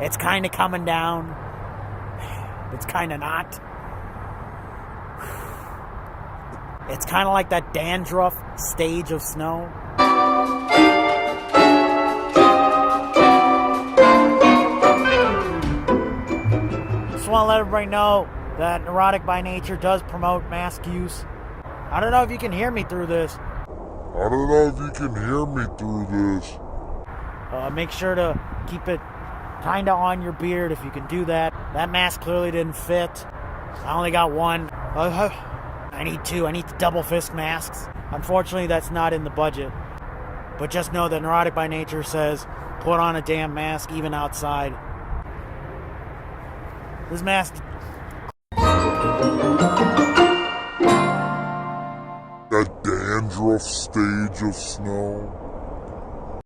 It's kind of coming down. It's kind of not. It's kind of like that dandruff stage of snow. Just want to let everybody know that Neurotic by Nature does promote mask use. I don't know if you can hear me through this. Make sure to keep it kind of on your beard if you can do that. That mask clearly didn't fit. I only got one. I need two. I need the double fist masks. Unfortunately, that's not in the budget. But just know that Neurotic by Nature says put on a damn mask even outside. This mask... That dandruff stage of snow.